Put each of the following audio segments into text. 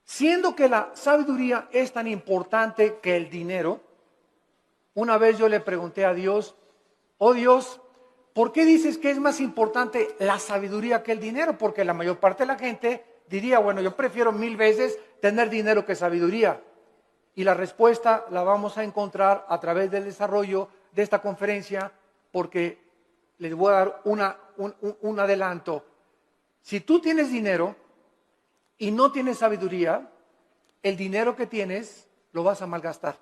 Siendo que la sabiduría es tan importante que el dinero, una vez yo le pregunté a Dios, oh Dios, ¿por qué dices que es más importante la sabiduría que el dinero? Porque la mayor parte de la gente diría, bueno, yo prefiero 1000 veces tener dinero que sabiduría. Y la respuesta la vamos a encontrar a través del desarrollo de esta conferencia, porque les voy a dar un adelanto. Si tú tienes dinero y no tienes sabiduría, el dinero que tienes lo vas a malgastar.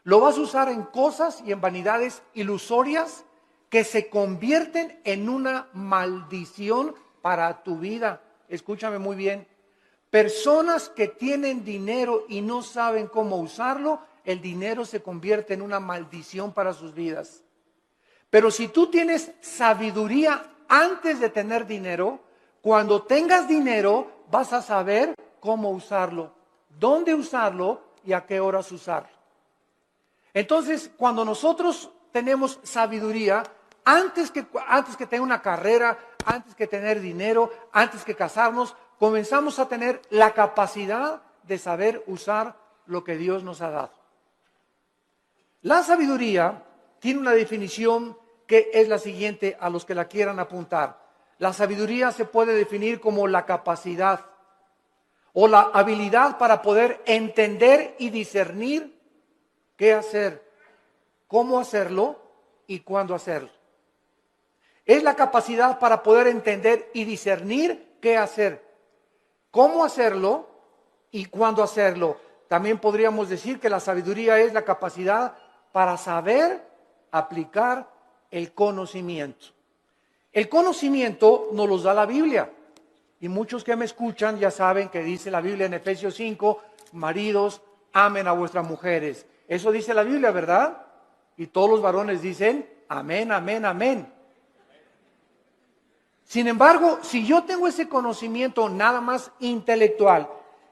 Lo vas a usar en cosas y en vanidades ilusorias que se convierten en una maldición para tu vida. Escúchame muy bien. Personas que tienen dinero y no saben cómo usarlo, el dinero se convierte en una maldición para sus vidas. Pero si tú tienes sabiduría antes de tener dinero, cuando tengas dinero vas a saber cómo usarlo, dónde usarlo y a qué horas usarlo. Entonces, cuando nosotros tenemos sabiduría, antes que tener una carrera, antes que tener dinero, antes que casarnos, comenzamos a tener la capacidad de saber usar lo que Dios nos ha dado. La sabiduría tiene una definición que es la siguiente a los que la quieran apuntar. La sabiduría se puede definir como la capacidad o la habilidad para poder entender y discernir qué hacer, cómo hacerlo y cuándo hacerlo. Es la capacidad para poder entender y discernir qué hacer, cómo hacerlo y cuándo hacerlo. También podríamos decir que la sabiduría es la capacidad para saber aplicar el conocimiento. El conocimiento nos lo da la Biblia. Y muchos que me escuchan ya saben que dice la Biblia en Efesios 5, maridos, amen a vuestras mujeres. Eso dice la Biblia, ¿verdad? Y todos los varones dicen, amén, amén, amén. Sin embargo, si yo tengo ese conocimiento nada más intelectual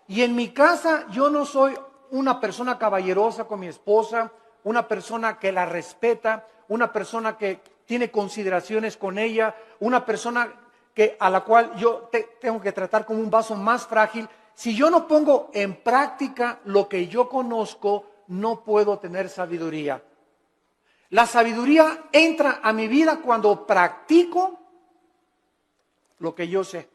y en mi casa yo no soy una persona caballerosa con mi esposa, una persona que la respeta, una persona que tiene consideraciones con ella, una persona a la cual yo tengo que tratar como un vaso más frágil, si yo no pongo en práctica lo que yo conozco, no puedo tener sabiduría. La sabiduría entra a mi vida cuando practico lo que yo sé.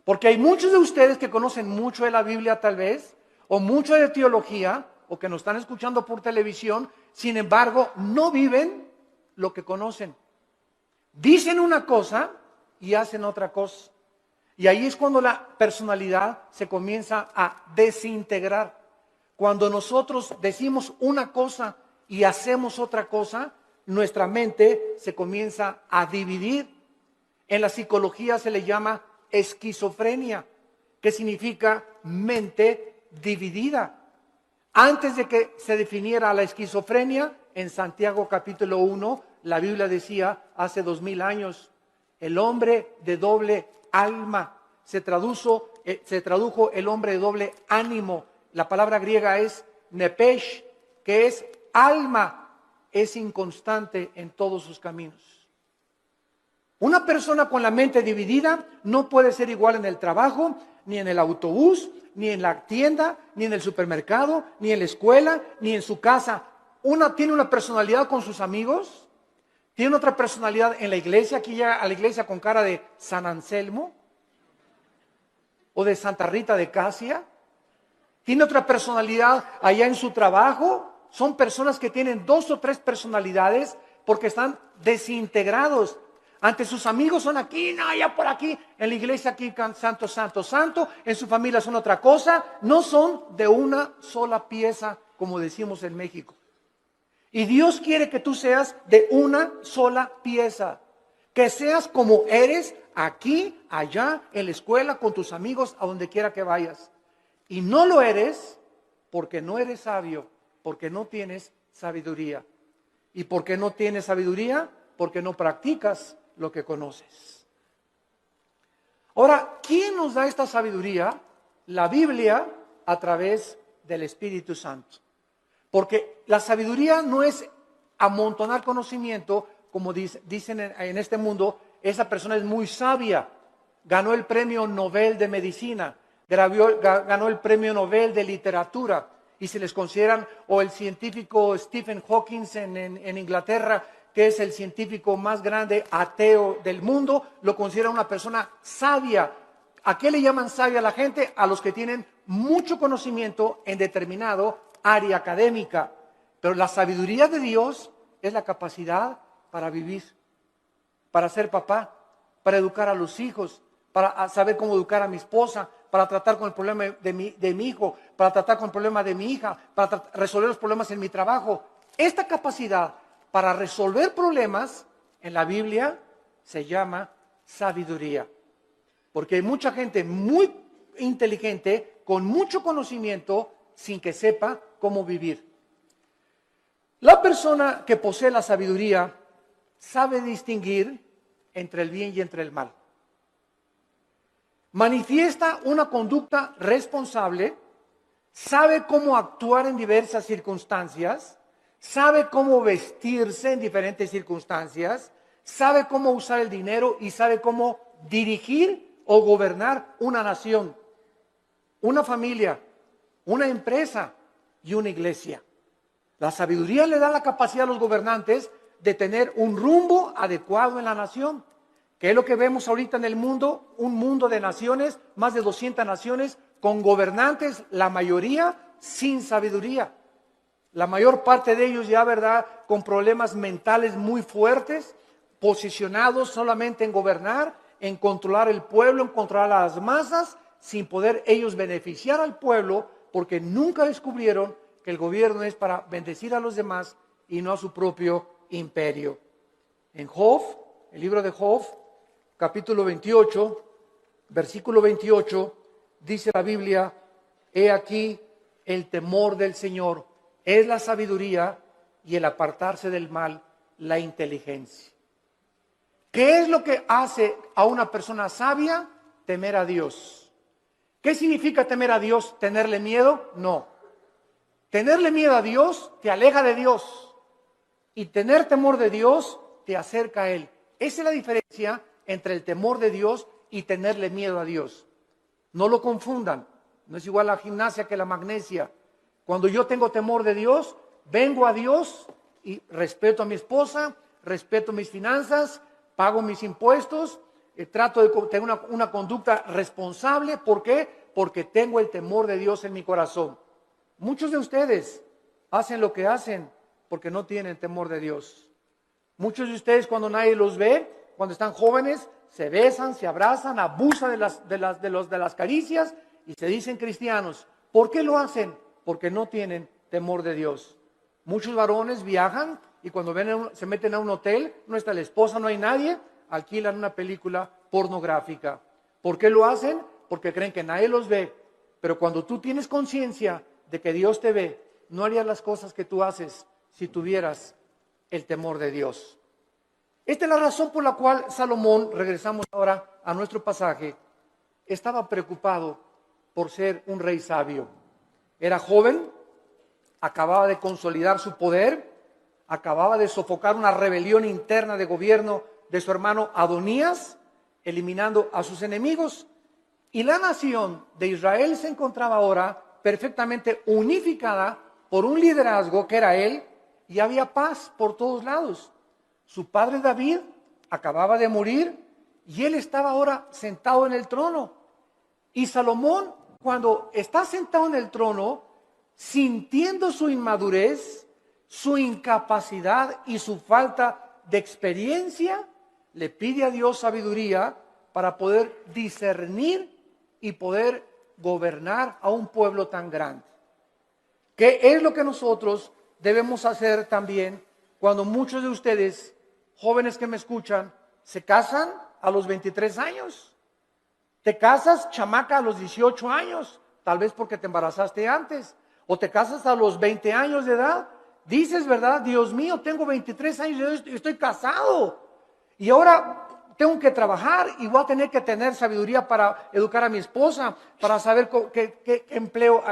Porque hay muchos de ustedes que conocen mucho de la Biblia tal vez, o mucho de teología, o que nos están escuchando por televisión, sin embargo, no viven lo que conocen. Dicen una cosa y hacen otra cosa. Y ahí es cuando la personalidad se comienza a desintegrar. Cuando nosotros decimos una cosa y hacemos otra cosa, nuestra mente se comienza a dividir. En la psicología se le llama esquizofrenia, que significa mente dividida. Antes de que se definiera la esquizofrenia, en Santiago capítulo 1, la Biblia decía hace 2000 años, el hombre de doble alma. Se tradujo el hombre de doble ánimo. La palabra griega es nepesh, que es alma, es inconstante en todos sus caminos. Una persona con la mente dividida no puede ser igual en el trabajo, ni en el autobús, ni en la tienda, ni en el supermercado, ni en la escuela, ni en su casa. Una tiene una personalidad con sus amigos, tiene otra personalidad en la iglesia, aquí llega a la iglesia con cara de San Anselmo o de Santa Rita de Casia. Tiene otra personalidad allá en su trabajo. Son personas que tienen 2 o 3 personalidades porque están desintegrados. Ante sus amigos son aquí, no, allá por aquí. En la iglesia aquí santo, santo, santo. En su familia son otra cosa. No son de una sola pieza, como decimos en México. Y Dios quiere que tú seas de una sola pieza. Que seas como eres aquí, allá, en la escuela, con tus amigos, a donde quiera que vayas. Y no lo eres porque no eres sabio, porque no tienes sabiduría. ¿Y por qué no tienes sabiduría? Porque no practicas lo que conoces. Ahora, ¿quién nos da esta sabiduría? La Biblia a través del Espíritu Santo. Porque la sabiduría no es amontonar conocimiento, como dicen en este mundo, esa persona es muy sabia, ganó el premio Nobel de Medicina. ganó el premio Nobel de literatura y se les consideran, o el científico Stephen Hawking en Inglaterra, que es el científico más grande ateo del mundo, lo considera una persona sabia. ¿A qué le llaman sabia a la gente? A los que tienen mucho conocimiento en determinado área académica. Pero la sabiduría de Dios es la capacidad para vivir, para ser papá, para educar a los hijos, para saber cómo educar a mi esposa, para tratar con el problema de mi hijo, para tratar con el problema de mi hija, para resolver los problemas en mi trabajo. Esta capacidad para resolver problemas en la Biblia se llama sabiduría. Porque hay mucha gente muy inteligente, con mucho conocimiento, sin que sepa cómo vivir. La persona que posee la sabiduría sabe distinguir entre el bien y entre el mal. Manifiesta una conducta responsable, sabe cómo actuar en diversas circunstancias, sabe cómo vestirse en diferentes circunstancias, sabe cómo usar el dinero y sabe cómo dirigir o gobernar una nación, una familia, una empresa y una iglesia. La sabiduría le da la capacidad a los gobernantes de tener un rumbo adecuado en la nación. ¿Qué es lo que vemos ahorita en el mundo? Un mundo de naciones, más de 200 naciones, con gobernantes, la mayoría sin sabiduría. La mayor parte de ellos ya, ¿verdad?, con problemas mentales muy fuertes, posicionados solamente en gobernar, en controlar el pueblo, en controlar a las masas, sin poder ellos beneficiar al pueblo, porque nunca descubrieron que el gobierno es para bendecir a los demás y no a su propio imperio. En Job, el libro de Job, capítulo 28, versículo 28, dice la Biblia: he aquí el temor del Señor es la sabiduría y el apartarse del mal la inteligencia. ¿Qué es lo que hace a una persona sabia? Temer a Dios. ¿Qué significa temer a Dios? ¿Tenerle miedo? No. Tenerle miedo a Dios te aleja de Dios, y tener temor de Dios te acerca a Él. Esa es la diferencia entre el temor de Dios y tenerle miedo a Dios. No lo confundan, no es igual la gimnasia que la magnesia. Cuando yo tengo temor de Dios, vengo a Dios y respeto a mi esposa, respeto mis finanzas, pago mis impuestos, trato de tener una conducta responsable. ¿Por qué? Porque tengo el temor de Dios en mi corazón. Muchos de ustedes hacen lo que hacen porque no tienen temor de Dios. Muchos de ustedes, cuando nadie los ve, cuando están jóvenes, se besan, se abrazan, abusan de las caricias y se dicen cristianos. ¿Por qué lo hacen? Porque no tienen temor de Dios. Muchos varones viajan y cuando se meten a un hotel, no está la esposa, no hay nadie, alquilan una película pornográfica. ¿Por qué lo hacen? Porque creen que nadie los ve. Pero cuando tú tienes conciencia de que Dios te ve, no harías las cosas que tú haces si tuvieras el temor de Dios. Esta es la razón por la cual Salomón, regresamos ahora a nuestro pasaje, estaba preocupado por ser un rey sabio. Era joven, acababa de consolidar su poder, acababa de sofocar una rebelión interna de gobierno de su hermano Adonías, eliminando a sus enemigos. Y la nación de Israel se encontraba ahora perfectamente unificada por un liderazgo que era él, y había paz por todos lados. Su padre David acababa de morir y él estaba ahora sentado en el trono. Y Salomón, cuando está sentado en el trono, sintiendo su inmadurez, su incapacidad y su falta de experiencia, le pide a Dios sabiduría para poder discernir y poder gobernar a un pueblo tan grande. ¿Qué es lo que nosotros debemos hacer también cuando muchos de ustedes, jóvenes que me escuchan, se casan a los 23 años? Te casas, chamaca, a los 18 años, tal vez porque te embarazaste antes, o te casas a los 20 años de edad. Dices, ¿verdad? Dios mío, tengo 23 años y estoy casado. Y ahora tengo que trabajar y voy a tener sabiduría para educar a mi esposa, para saber qué empleo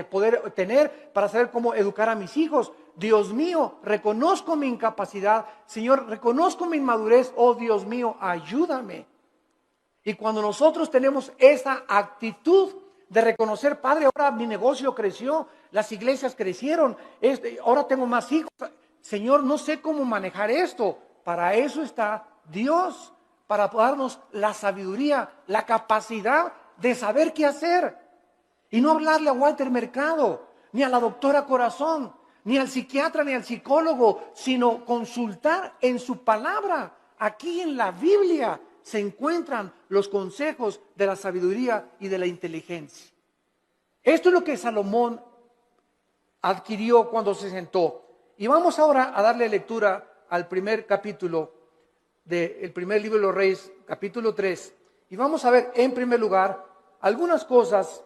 poder tener, para saber cómo educar a mis hijos. Dios mío, reconozco mi incapacidad. Señor, reconozco mi inmadurez. Oh, Dios mío, ayúdame. Y cuando nosotros tenemos esa actitud de reconocer, Padre, ahora mi negocio creció, las iglesias crecieron, ahora tengo más hijos. Señor, no sé cómo manejar esto. Para eso está Dios, para darnos la sabiduría, la capacidad de saber qué hacer. Y no hablarle a Walter Mercado, ni a la doctora Corazón, ni al psiquiatra, ni al psicólogo, sino consultar en su palabra. Aquí en la Biblia se encuentran los consejos de la sabiduría y de la inteligencia. Esto es lo que Salomón adquirió cuando se sentó. Y vamos ahora a darle lectura al primer capítulo del primer libro de los Reyes, capítulo 3. Y vamos a ver en primer lugar algunas cosas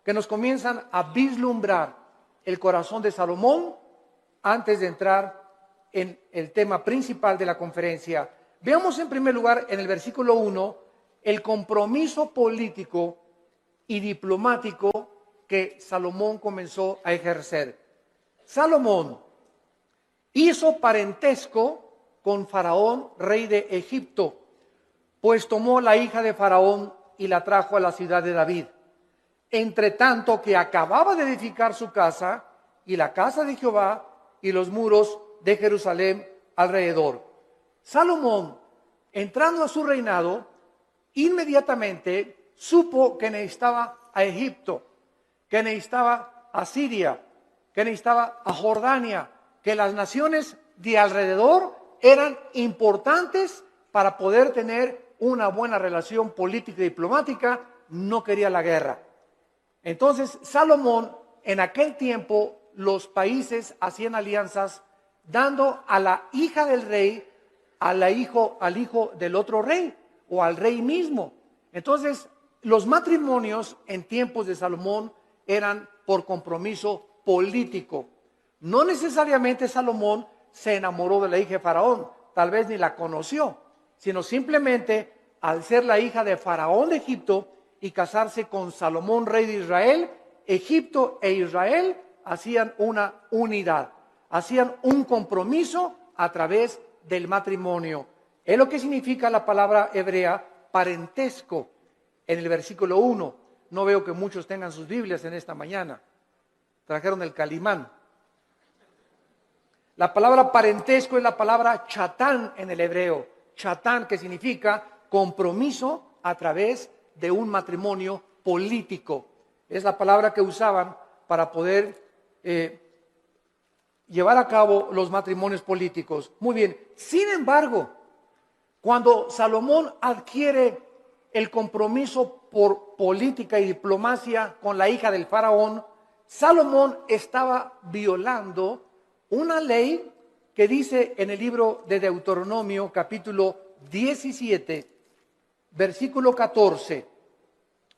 que nos comienzan a vislumbrar el corazón de Salomón antes de entrar en el tema principal de la conferencia. Veamos en primer lugar en el versículo 1 el compromiso político y diplomático que Salomón comenzó a ejercer. Salomón hizo parentesco con Faraón, rey de Egipto, pues tomó la hija de Faraón y la trajo a la ciudad de David. Entre tanto que acababa de edificar su casa y la casa de Jehová y los muros de Jerusalén alrededor. Salomón, entrando a su reinado, inmediatamente supo que necesitaba a Egipto, que necesitaba a Siria, que necesitaba a Jordania, que las naciones de alrededor eran importantes para poder tener una buena relación política y diplomática. No quería la guerra. Entonces Salomón, en aquel tiempo, los países hacían alianzas dando a la hija del rey al hijo del otro rey o al rey mismo. Entonces los matrimonios en tiempos de Salomón eran por compromiso político. No necesariamente Salomón se enamoró de la hija de Faraón, tal vez ni la conoció, sino simplemente al ser la hija de Faraón de Egipto y casarse con Salomón, rey de Israel, Egipto e Israel hacían una unidad, hacían un compromiso a través del matrimonio. Es lo que significa la palabra hebrea parentesco en el versículo 1. No veo que muchos tengan sus Biblias en esta mañana. Trajeron el Calimán. La palabra parentesco es la palabra chatán en el hebreo. Chatán, que significa compromiso a través de un matrimonio político. Es la palabra que usaban para poder llevar a cabo los matrimonios políticos. Muy bien. Sin embargo, cuando Salomón adquiere el compromiso por política y diplomacia con la hija del faraón, Salomón estaba violando una ley que dice en el libro de Deuteronomio, capítulo 17, versículo 14.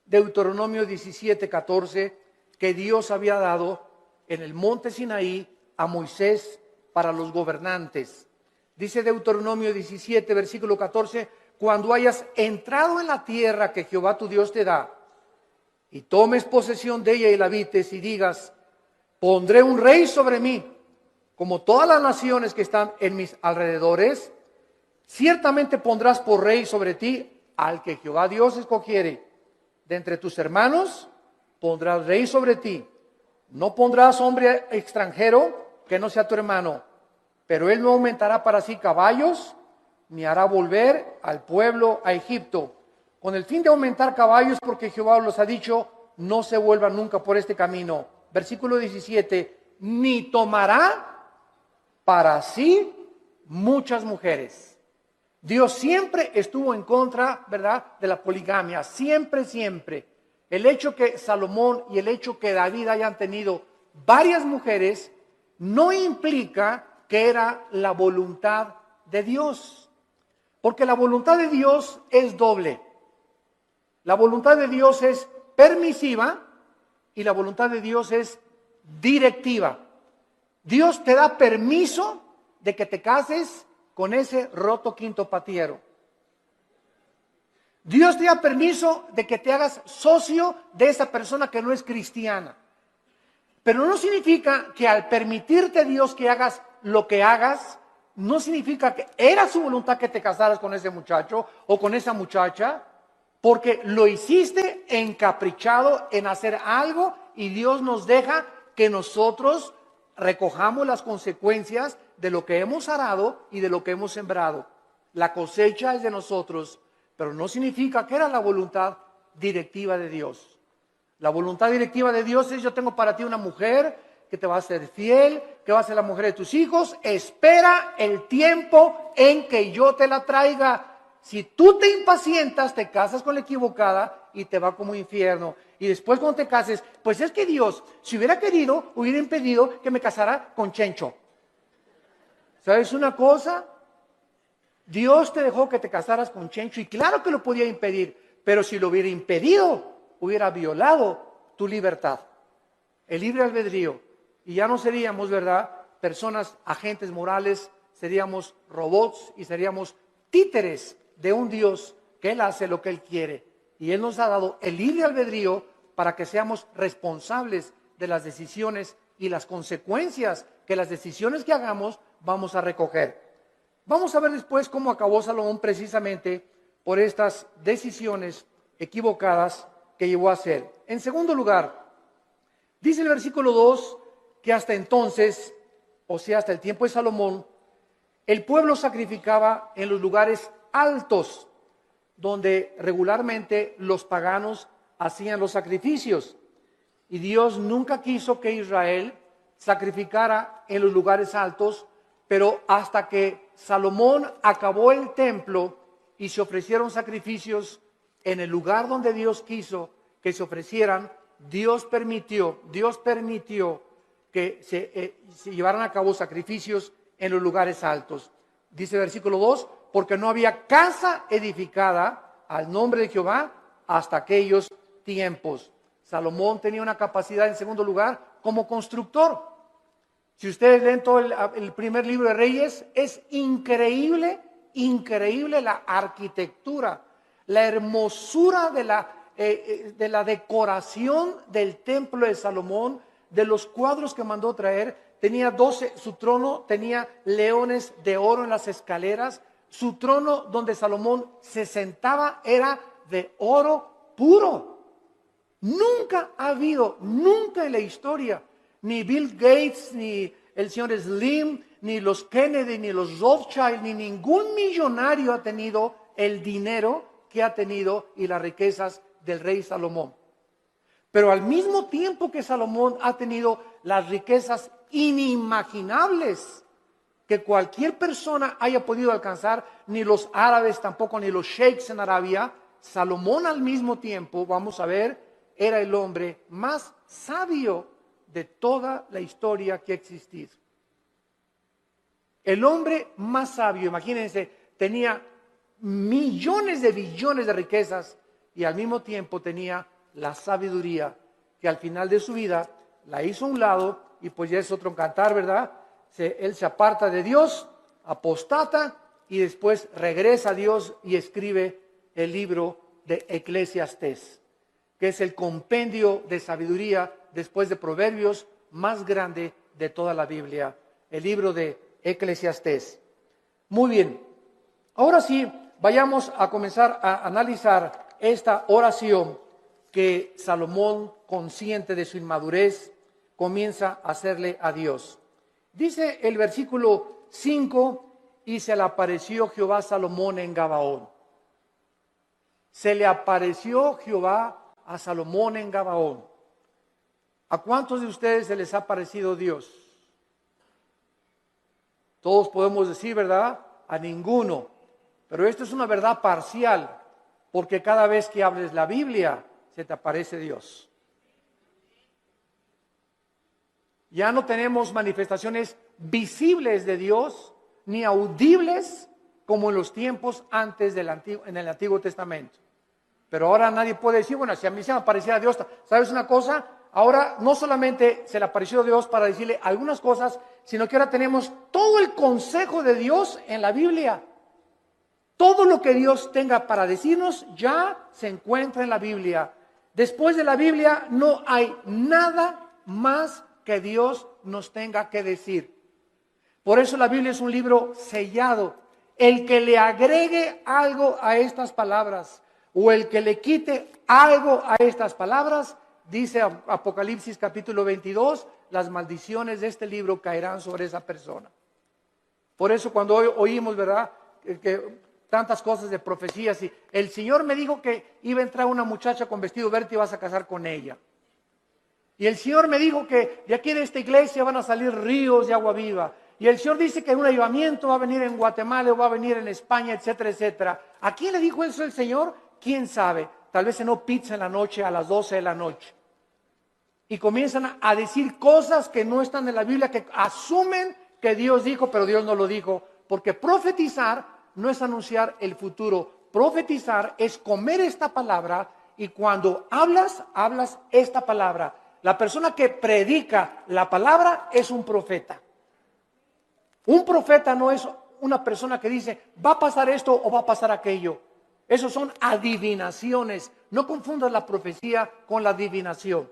Deuteronomio 17, 14, que Dios había dado en el monte Sinaí a Moisés para los gobernantes. Dice Deuteronomio 17, versículo 14, cuando hayas entrado en la tierra que Jehová tu Dios te da, y tomes posesión de ella y la habites, y digas, pondré un rey sobre mí, como todas las naciones que están en mis alrededores, ciertamente pondrás por rey sobre ti al que Jehová Dios escogiere. De entre tus hermanos pondrás rey sobre ti. No pondrás hombre extranjero que no sea tu hermano, pero él no aumentará para sí caballos, ni hará volver al pueblo a Egipto, con el fin de aumentar caballos, porque Jehová los ha dicho, no se vuelvan nunca por este camino. Versículo 17, ni tomará para sí muchas mujeres. Dios siempre estuvo en contra, ¿verdad?, de la poligamia, siempre, siempre. El hecho que Salomón y el hecho que David hayan tenido varias mujeres no implica que era la voluntad de Dios, porque la voluntad de Dios es doble. La voluntad de Dios es permisiva y la voluntad de Dios es directiva. Dios te da permiso de que te cases con ese roto quinto patiero. Dios te da permiso de que te hagas socio de esa persona que no es cristiana. Pero no significa que al permitirte Dios que hagas lo que hagas, no significa que era su voluntad que te casaras con ese muchacho o con esa muchacha. Porque lo hiciste encaprichado en hacer algo y Dios nos deja que nosotros recojamos las consecuencias de lo que hemos arado y de lo que hemos sembrado. La cosecha es de nosotros, pero no significa que era la voluntad directiva de Dios. La voluntad directiva de Dios es: yo tengo para ti una mujer que te va a ser fiel, que va a ser la mujer de tus hijos. Espera el tiempo en que yo te la traiga. Si tú te impacientas, te casas con la equivocada y te va como infierno. Y después cuando te cases, pues es que Dios, si hubiera querido, hubiera impedido que me casara con Chencho. ¿Sabes una cosa? Dios te dejó que te casaras con Chencho y claro que lo podía impedir, pero si lo hubiera impedido, hubiera violado tu libertad, el libre albedrío. Y ya no seríamos, ¿verdad?, personas, agentes morales, seríamos robots y seríamos títeres de un Dios que Él hace lo que Él quiere. Y Él nos ha dado el libre albedrío para que seamos responsables de las decisiones y las consecuencias que las decisiones que hagamos vamos a recoger. Vamos a ver después cómo acabó Salomón precisamente por estas decisiones equivocadas que llevó a hacer. En segundo lugar, dice el versículo 2 que hasta entonces, o sea, hasta el tiempo de Salomón, el pueblo sacrificaba en los lugares altos, donde regularmente los paganos hacían los sacrificios. Y Dios nunca quiso que Israel sacrificara en los lugares altos, pero hasta que Salomón acabó el templo y se ofrecieron sacrificios en el lugar donde Dios quiso que se ofrecieran, Dios permitió que se llevaran a cabo sacrificios en los lugares altos. Dice el versículo 2, porque no había casa edificada al nombre de Jehová hasta aquellos tiempos. Salomón tenía una capacidad, en segundo lugar, como constructor. Si ustedes leen todo el primer libro de Reyes, es increíble la arquitectura, la hermosura de la decoración del templo de Salomón, de los cuadros que mandó traer. Tenía 12, su trono tenía leones de oro en las escaleras. Su trono donde Salomón se sentaba era de oro puro. Nunca ha habido, nunca en la historia, ni Bill Gates, ni el señor Slim, ni los Kennedy, ni los Rothschild, ni ningún millonario ha tenido el dinero que ha tenido y las riquezas del rey Salomón. Pero al mismo tiempo que Salomón ha tenido las riquezas inimaginables que cualquier persona haya podido alcanzar, ni los árabes tampoco, ni los sheiks en Arabia, Salomón al mismo tiempo, vamos a ver, era el hombre más sabio de toda la historia que ha existido. El hombre más sabio, imagínense, tenía millones de billones de riquezas y al mismo tiempo tenía la sabiduría que al final de su vida la hizo a un lado y pues ya es otro cantar, ¿verdad? Él se aparta de Dios, apostata y después regresa a Dios y escribe el libro de Eclesiastés, que es el compendio de sabiduría después de Proverbios más grande de toda la Biblia, el libro de Eclesiastés. Muy bien, ahora sí, vayamos a comenzar a analizar esta oración que Salomón, consciente de su inmadurez, comienza a hacerle a Dios. Dice el versículo 5, y se le apareció Jehová a Salomón en Gabaón. Se le apareció Jehová a Salomón en Gabaón. ¿A cuántos de ustedes se les ha parecido Dios? Todos podemos decir, ¿verdad? A ninguno. Pero esto es una verdad parcial, porque cada vez que hables la Biblia, se te aparece Dios. Ya no tenemos manifestaciones visibles de Dios, ni audibles, como en los tiempos antes en el Antiguo Testamento. Pero ahora nadie puede decir, bueno, si a mí se me apareciera Dios, ¿sabes una cosa? Ahora no solamente se le apareció Dios para decirle algunas cosas, sino que ahora tenemos todo el consejo de Dios en la Biblia. Todo lo que Dios tenga para decirnos ya se encuentra en la Biblia. Después de la Biblia no hay nada más que Dios nos tenga que decir. Por eso la Biblia es un libro sellado. El que le agregue algo a estas palabras o el que le quite algo a estas palabras, dice Apocalipsis capítulo 22, las maldiciones de este libro caerán sobre esa persona. Por eso cuando hoy oímos, ¿verdad?, que tantas cosas de profecías, y el Señor me dijo que iba a entrar una muchacha con vestido verde y vas a casar con ella. Y el Señor me dijo que de aquí de esta iglesia van a salir ríos de agua viva. Y el Señor dice que un avivamiento va a venir en Guatemala o va a venir en España, etcétera, etcétera. ¿A quién le dijo eso el Señor? ¿Quién sabe? Tal vez cenó pizza en la noche a las 12 de la noche. Y comienzan a decir cosas que no están en la Biblia, que asumen que Dios dijo, pero Dios no lo dijo. Porque profetizar no es anunciar el futuro. Profetizar es comer esta palabra, y cuando hablas esta palabra. La persona que predica la palabra es un profeta. Un profeta no es una persona que dice, va a pasar esto o va a pasar aquello. Esos son adivinaciones. No confundas la profecía con la adivinación.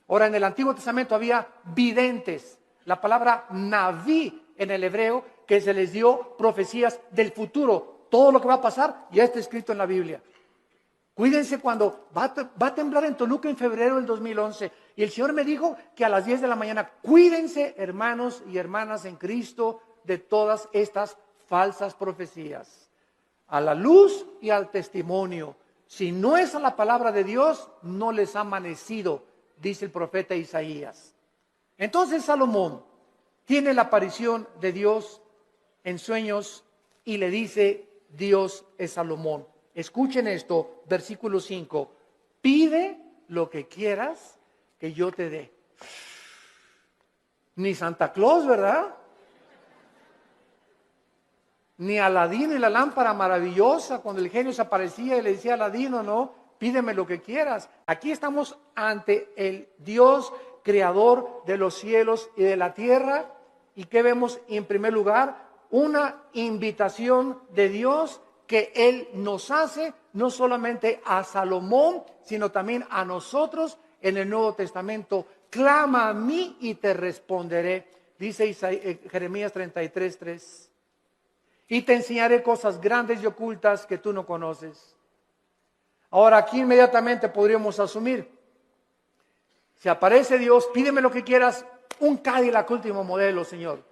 Ahora, en el Antiguo Testamento había videntes. La palabra naví en el hebreo, que se les dio profecías del futuro. Todo lo que va a pasar ya está escrito en la Biblia. Cuídense cuando va a temblar en Toluca en febrero del 2011. Y el Señor me dijo que a las 10 de la mañana, cuídense, hermanos y hermanas en Cristo, de todas estas falsas profecías. A la luz y al testimonio. Si no es a la palabra de Dios, no les ha amanecido, dice el profeta Isaías. Entonces Salomón tiene la aparición de Dios en sueños y le dice, Dios es Salomón. Escuchen esto, versículo 5. Pide lo que quieras que yo te dé. Ni Santa Claus, ¿verdad? Ni Aladino y la lámpara maravillosa, cuando el genio se aparecía y le decía a Aladino, no, pídeme lo que quieras. Aquí estamos ante el Dios creador de los cielos y de la tierra. ¿Y qué vemos en primer lugar? Una invitación de Dios que Él nos hace, no solamente a Salomón, sino también a nosotros en el Nuevo Testamento. Clama a mí y te responderé, dice Jeremías 33:3. Y te enseñaré cosas grandes y ocultas que tú no conoces. Ahora aquí inmediatamente podríamos asumir, si aparece Dios, pídeme lo que quieras, un Cadillac último modelo, Señor.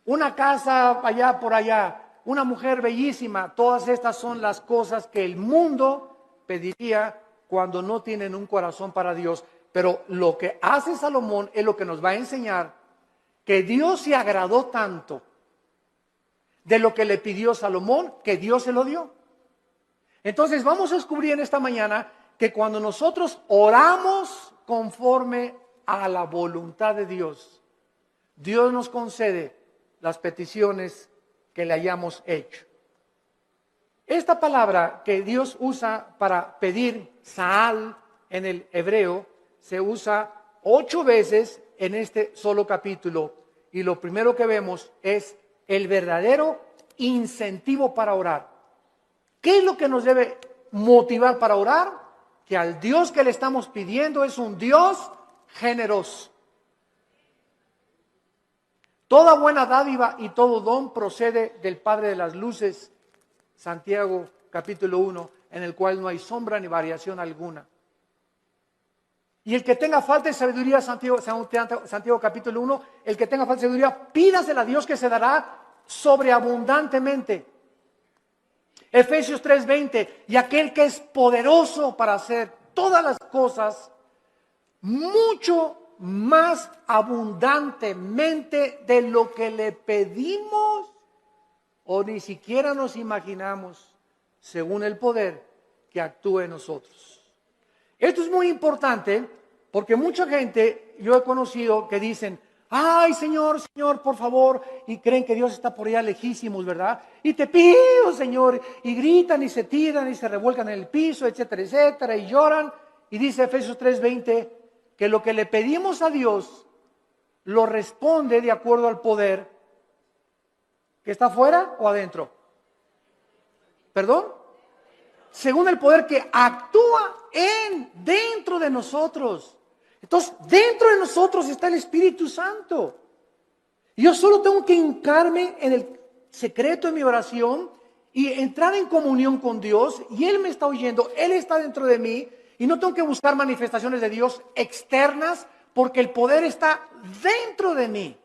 Una casa allá por allá. Una mujer bellísima. Todas estas son las cosas que el mundo pediría cuando no tienen un corazón para Dios. Pero lo que hace Salomón es lo que nos va a enseñar que Dios se agradó tanto de lo que le pidió Salomón, que Dios se lo dio. Entonces vamos a descubrir en esta mañana que cuando nosotros oramos conforme a la voluntad de Dios, Dios nos concede las peticiones que le hayamos hecho. Esta palabra que Dios usa para pedir, Saal, en el hebreo, se usa 8 veces en este solo capítulo. Y lo primero que vemos es el verdadero incentivo para orar. ¿Qué es lo que nos debe motivar para orar? Que al Dios que le estamos pidiendo es un Dios generoso. Toda buena dádiva y todo don procede del Padre de las luces, Santiago capítulo 1, en el cual no hay sombra ni variación alguna. Y el que tenga falta de sabiduría, Santiago capítulo 1, el que tenga falta de sabiduría, pídasela a Dios que se dará sobreabundantemente. Efesios 3:20, y aquel que es poderoso para hacer todas las cosas mucho más abundantemente de lo que le pedimos o ni siquiera nos imaginamos, según el poder que actúa en nosotros. Esto es muy importante porque mucha gente, yo he conocido que dicen, ay Señor, Señor, por favor, y creen que Dios está por allá lejísimos, ¿verdad? Y te pido, Señor, y gritan y se tiran y se revuelcan en el piso, etcétera, etcétera, y lloran. Y dice Efesios 3:20, que lo que le pedimos a Dios lo responde de acuerdo al poder que está afuera o adentro. ¿Perdón? Según el poder que actúa dentro de nosotros. Entonces, dentro de nosotros está el Espíritu Santo. Yo solo tengo que hincarme en el secreto de mi oración y entrar en comunión con Dios, y Él me está oyendo, Él está dentro de mí, y no tengo que buscar manifestaciones de Dios externas, porque el poder está dentro de mí.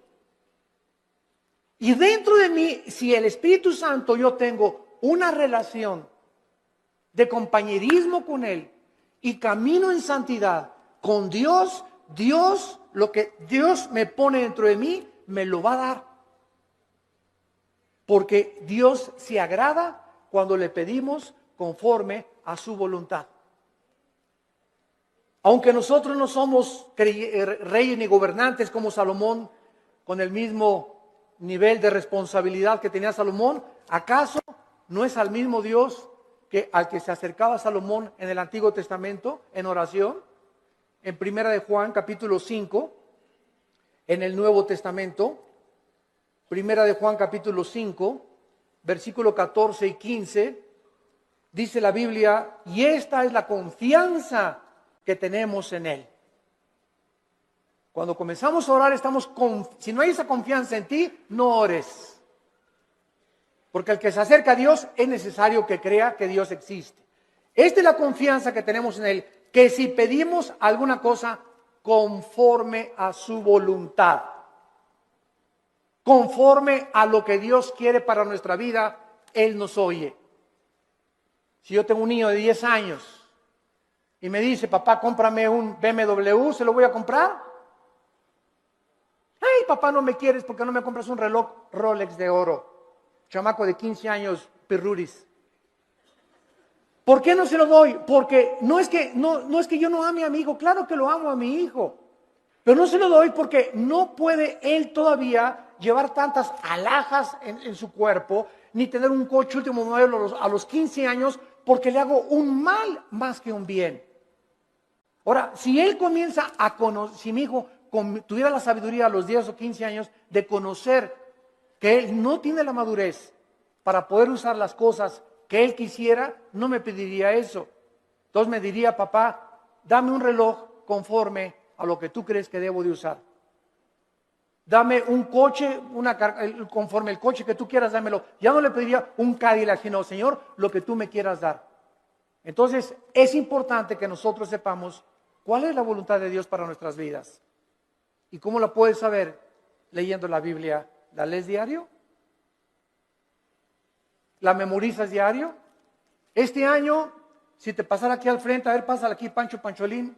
Y dentro de mí, si el Espíritu Santo, yo tengo una relación de compañerismo con Él y camino en santidad con Dios, Dios, lo que Dios me pone dentro de mí, me lo va a dar. Porque Dios se agrada cuando le pedimos conforme a su voluntad. Aunque nosotros no somos reyes ni gobernantes como Salomón, con el mismo nivel de responsabilidad que tenía Salomón, ¿acaso no es al mismo Dios que al que se acercaba Salomón en el Antiguo Testamento en oración? En Primera de Juan, capítulo 5, en el Nuevo Testamento, Primera de Juan, capítulo 5, versículo 14 y 15, dice la Biblia, y esta es la confianza que tenemos en Él. Cuando comenzamos a orar, si no hay esa confianza en ti, no ores. Porque el que se acerca a Dios es necesario que crea que Dios existe. Esta es la confianza que tenemos en Él, que si pedimos alguna cosa conforme a su voluntad, conforme a lo que Dios quiere para nuestra vida, Él nos oye. Si yo tengo un niño de 10 años y me dice, papá, cómprame un BMW, ¿se lo voy a comprar? Ay, papá, no me quieres porque no me compras un reloj Rolex de oro. Chamaco de 15 años, pirruris. ¿Por qué no se lo doy? Porque no es que yo no ame a mi hijo, claro que lo amo a mi hijo. Pero no se lo doy porque no puede él todavía llevar tantas alhajas en su cuerpo, ni tener un coche último modelo a los 15 años, porque le hago un mal más que un bien. Ahora, si él comienza a conocer, si mi hijo tuviera la sabiduría a los 10 o 15 años de conocer que él no tiene la madurez para poder usar las cosas que él quisiera, no me pediría eso. Entonces me diría, papá, dame un reloj conforme a lo que tú crees que debo de usar. Dame un coche, conforme el coche que tú quieras, dámelo. Ya no le pediría un Cadillac, sino, Señor, lo que tú me quieras dar. Entonces, es importante que nosotros sepamos cuál es la voluntad de Dios para nuestras vidas. ¿Y cómo la puedes saber? Leyendo la Biblia. ¿La lees diario? ¿La memorizas diario? Este año, si te pasara aquí al frente, a ver, pásala aquí, Pancho Pancholín.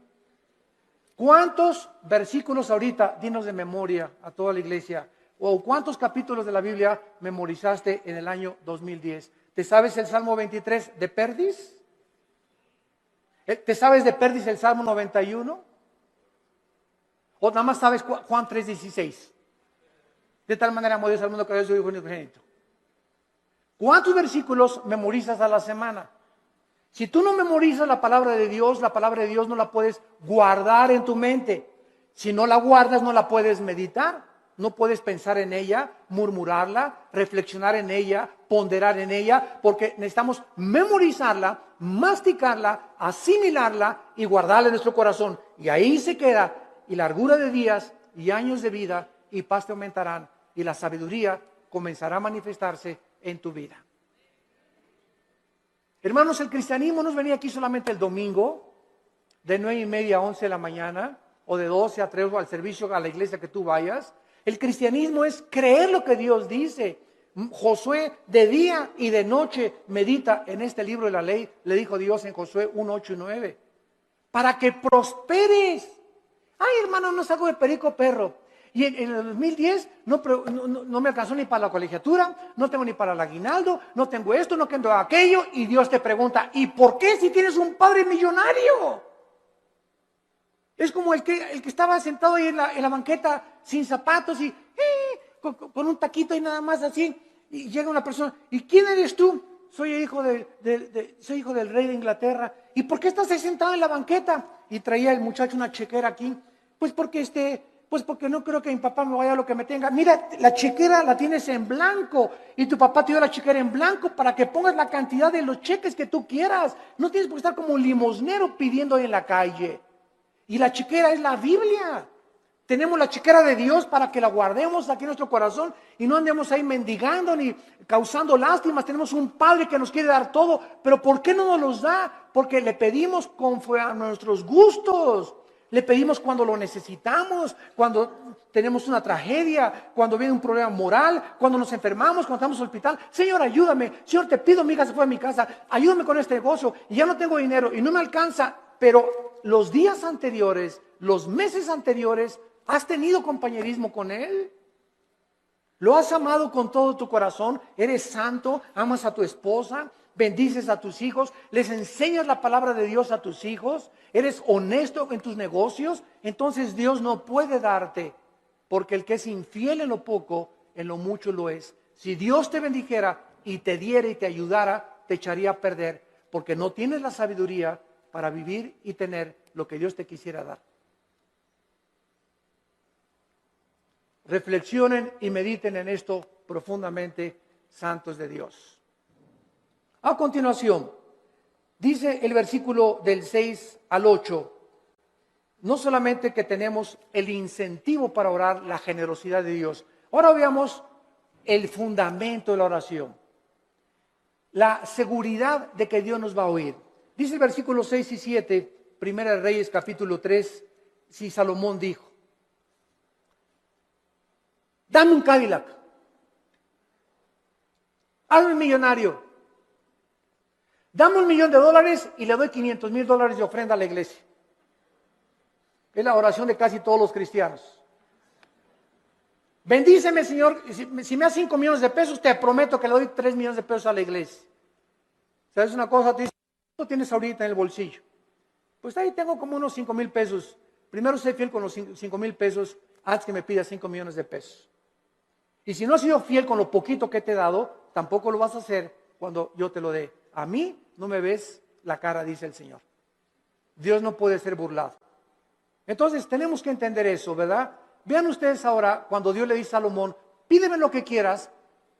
¿Cuántos versículos ahorita, dinos de memoria a toda la iglesia, o cuántos capítulos de la Biblia memorizaste en el año 2010? ¿Te sabes el Salmo 23 de Perdis? ¿Te sabes de Perdis el Salmo 91? ¿O nada más sabes Juan 3:16? De tal manera amó Dios al mundo que dio su Hijo unigénito. ¿Cuántos versículos memorizas a la semana? Si tú no memorizas la palabra de Dios no la puedes guardar en tu mente. Si no la guardas, no la puedes meditar. No puedes pensar en ella, murmurarla, reflexionar en ella, ponderar en ella, porque necesitamos memorizarla, masticarla, asimilarla y guardarla en nuestro corazón. Y ahí se queda, y largura de días y años de vida y paz te aumentarán, y la sabiduría comenzará a manifestarse en tu vida. Hermanos, el cristianismo no venía aquí solamente el domingo, de 9:30 a 11 de la mañana, o de 12 a 3 o al servicio a la iglesia que tú vayas. El cristianismo es creer lo que Dios dice. Josué de día y de noche medita en este libro de la ley, le dijo Dios en Josué 1:8 y 9, para que prosperes. Ay, hermano, no salgo de perico perro. Y en el 2010 no me alcanzó ni para la colegiatura, no tengo ni para el aguinaldo, no tengo esto, no tengo aquello. Y Dios te pregunta, ¿y por qué si tienes un padre millonario? Es como el que estaba sentado ahí en la banqueta sin zapatos y con un taquito y nada más así. Y llega una persona, ¿y quién eres tú? Soy hijo soy hijo del rey de Inglaterra. ¿Y por qué estás ahí sentado en la banqueta? Y traía el muchacho una chequera aquí. Pues porque no creo que mi papá me vaya a lo que me tenga. Mira, la chequera la tienes en blanco y tu papá te dio la chequera en blanco para que pongas la cantidad de los cheques que tú quieras. No tienes por qué estar como un limosnero pidiendo en la calle. Y la chequera es la Biblia. Tenemos la chequera de Dios para que la guardemos aquí en nuestro corazón y no andemos ahí mendigando ni causando lástimas. Tenemos un Padre que nos quiere dar todo, pero ¿por qué no nos los da? Porque le pedimos conforme a nuestros gustos. Le pedimos cuando lo necesitamos, cuando tenemos una tragedia, cuando viene un problema moral, cuando nos enfermamos, cuando estamos en el hospital. Señor, ayúdame. Señor, te pido, mi hija se fue de mi casa. Ayúdame con este negocio. Y ya no tengo dinero y no me alcanza. Pero los días anteriores, los meses anteriores, ¿has tenido compañerismo con Él? ¿Lo has amado con todo tu corazón? ¿Eres santo? ¿Amas a tu esposa? ¿Bendices a tus hijos? ¿Les enseñas la palabra de Dios a tus hijos? ¿Eres honesto en tus negocios? Entonces Dios no puede darte, porque el que es infiel en lo poco, en lo mucho lo es. Si Dios te bendijera y te diera y te ayudara, te echaría a perder, porque no tienes la sabiduría para vivir y tener lo que Dios te quisiera dar. Reflexionen y mediten en esto profundamente, santos de Dios. A continuación, dice el versículo del 6 al 8, no solamente que tenemos el incentivo para orar, la generosidad de Dios. Ahora veamos el fundamento de la oración, la seguridad de que Dios nos va a oír. Dice el versículo 6 y 7, Primera de Reyes capítulo 3, si Salomón dijo: dame un Cadillac, hazme millonario, dame $1,000,000 y le doy $500,000 de ofrenda a la iglesia. Es la oración de casi todos los cristianos. Bendíceme, Señor, si me das 5 millones de pesos, te prometo que le doy 3 millones de pesos a la iglesia. ¿Sabes una cosa? Te dice, ¿cuánto tienes ahorita en el bolsillo? Pues ahí tengo como unos 5,000 pesos. Primero sé fiel con los 5,000 pesos antes que me pidas 5 millones de pesos. Y si no has sido fiel con lo poquito que te he dado, tampoco lo vas a hacer cuando yo te lo dé. A mí no me ves la cara, dice el Señor. Dios no puede ser burlado. Entonces tenemos que entender eso, ¿verdad? Vean ustedes ahora, cuando Dios le dice a Salomón, pídeme lo que quieras,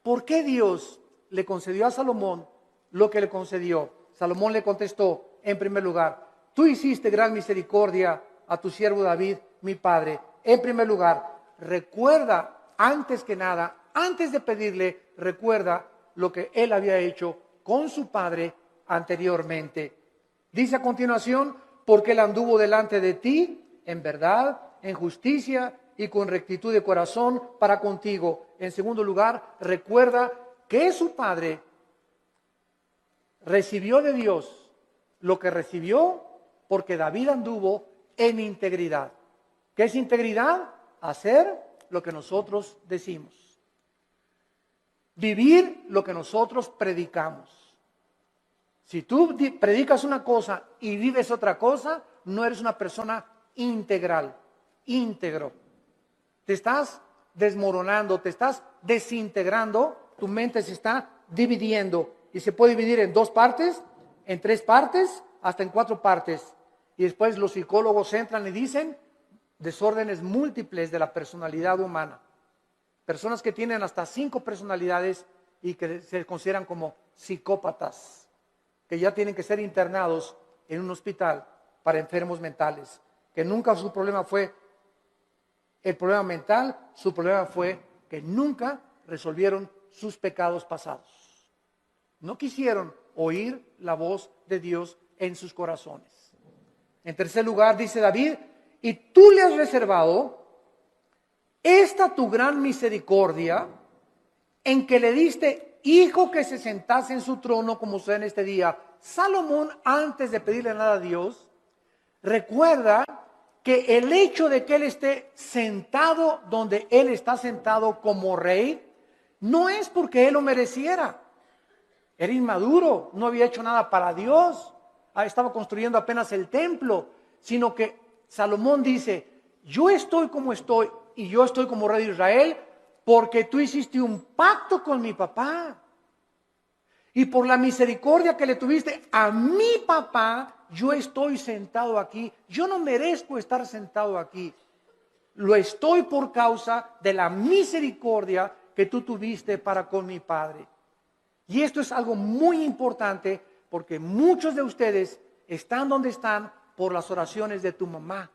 ¿por qué Dios le concedió a Salomón lo que le concedió? Salomón le contestó, en primer lugar, tú hiciste gran misericordia a tu siervo David, mi padre. En primer lugar, recuerda, antes que nada, antes de pedirle, recuerda lo que él había hecho con su padre anteriormente. Dice a continuación, porque él anduvo delante de ti en verdad, en justicia y con rectitud de corazón para contigo. En segundo lugar, recuerda que su padre recibió de Dios lo que recibió porque David anduvo en integridad. ¿Qué es integridad? Hacer lo que nosotros decimos. Vivir lo que nosotros predicamos. Si tú predicas una cosa y vives otra cosa, no eres una persona integral, íntegro. Te estás desmoronando, te estás desintegrando, tu mente se está dividiendo y se puede dividir en 2 partes, en 3 partes, hasta en 4 partes. Y después los psicólogos entran y dicen desórdenes múltiples de la personalidad humana. Personas que tienen hasta 5 personalidades y que se consideran como psicópatas, que ya tienen que ser internados en un hospital para enfermos mentales, que nunca su problema fue el problema mental, su problema fue que nunca resolvieron sus pecados pasados. No quisieron oír la voz de Dios en sus corazones. En tercer lugar, dice David, y tú le has reservado esta tu gran misericordia en que le diste hijo que se sentase en su trono como sucede en este día. Salomón, antes de pedirle nada a Dios, recuerda que el hecho de que él esté sentado donde él está sentado como rey, no es porque él lo mereciera. Era inmaduro, no había hecho nada para Dios, estaba construyendo apenas el templo, sino que Salomón dice, yo estoy como estoy y yo estoy como rey de Israel porque tú hiciste un pacto con mi papá. Y por la misericordia que le tuviste a mi papá, yo estoy sentado aquí. Yo no merezco estar sentado aquí. Lo estoy por causa de la misericordia que tú tuviste para con mi padre. Y esto es algo muy importante porque muchos de ustedes están donde están por las oraciones de tu mamá,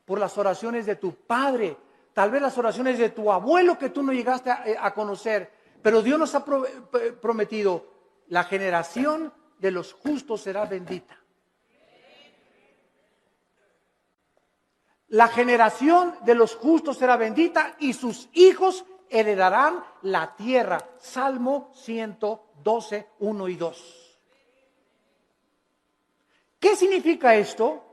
por las oraciones de tu padre, tal vez las oraciones de tu abuelo que tú no llegaste a conocer, pero Dios nos ha prometido, la generación de los justos será bendita. La generación de los justos será bendita y sus hijos heredarán la tierra. Salmo 112, 1 y 2. ¿Qué significa esto?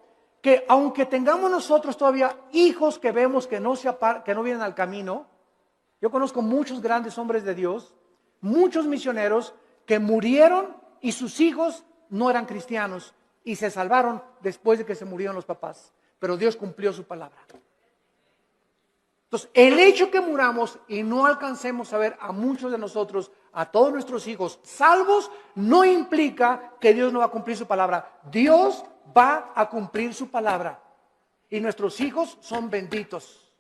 Que aunque tengamos nosotros todavía hijos que vemos que no vienen al camino, yo conozco muchos grandes hombres de Dios, muchos misioneros que murieron y sus hijos no eran cristianos y se salvaron después de que se murieron los papás. Pero Dios cumplió su palabra. Entonces, el hecho que muramos y no alcancemos a ver a muchos de nosotros, a todos nuestros hijos salvos, no implica que Dios no va a cumplir su palabra. Dios va a cumplir su palabra. Y nuestros hijos son benditos.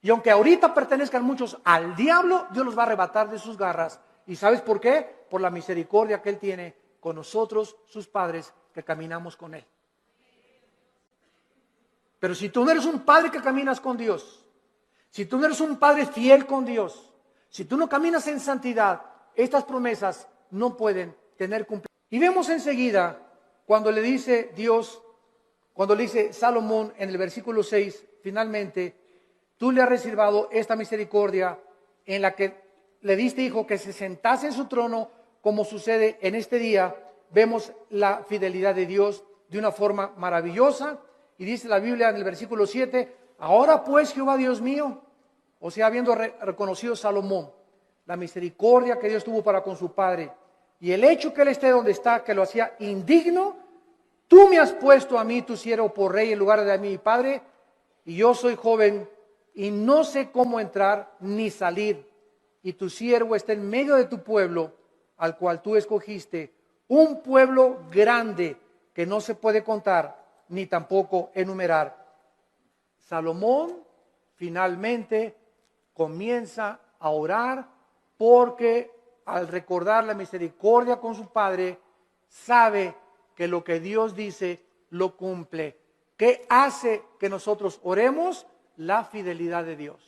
Y aunque ahorita pertenezcan muchos al diablo, Dios los va a arrebatar de sus garras. ¿Y sabes por qué? Por la misericordia que Él tiene con nosotros, sus padres, que caminamos con Él. Pero si tú no eres un padre que caminas con Dios, si tú no eres un padre fiel con Dios, si tú no caminas en santidad, estas promesas no pueden tener cumplimiento. Y vemos enseguida cuando le dice Dios, cuando le dice Salomón en el versículo 6, finalmente, tú le has reservado esta misericordia en la que le diste, hijo, que se sentase en su trono, como sucede en este día. Vemos la fidelidad de Dios de una forma maravillosa. Y dice la Biblia en el versículo 7, ahora pues Jehová Dios mío, o sea, habiendo reconocido Salomón la misericordia que Dios tuvo para con su padre y el hecho que él esté donde está, que lo hacía indigno, tú me has puesto a mí, tu siervo, por rey en lugar de a mi padre, y yo soy joven y no sé cómo entrar ni salir, y tu siervo está en medio de tu pueblo, al cual tú escogiste, un pueblo grande que no se puede contar ni tampoco enumerar. Salomón finalmente comienza a orar porque al recordar la misericordia con su padre, sabe que lo que Dios dice lo cumple. ¿Qué hace que nosotros oremos? La fidelidad de Dios.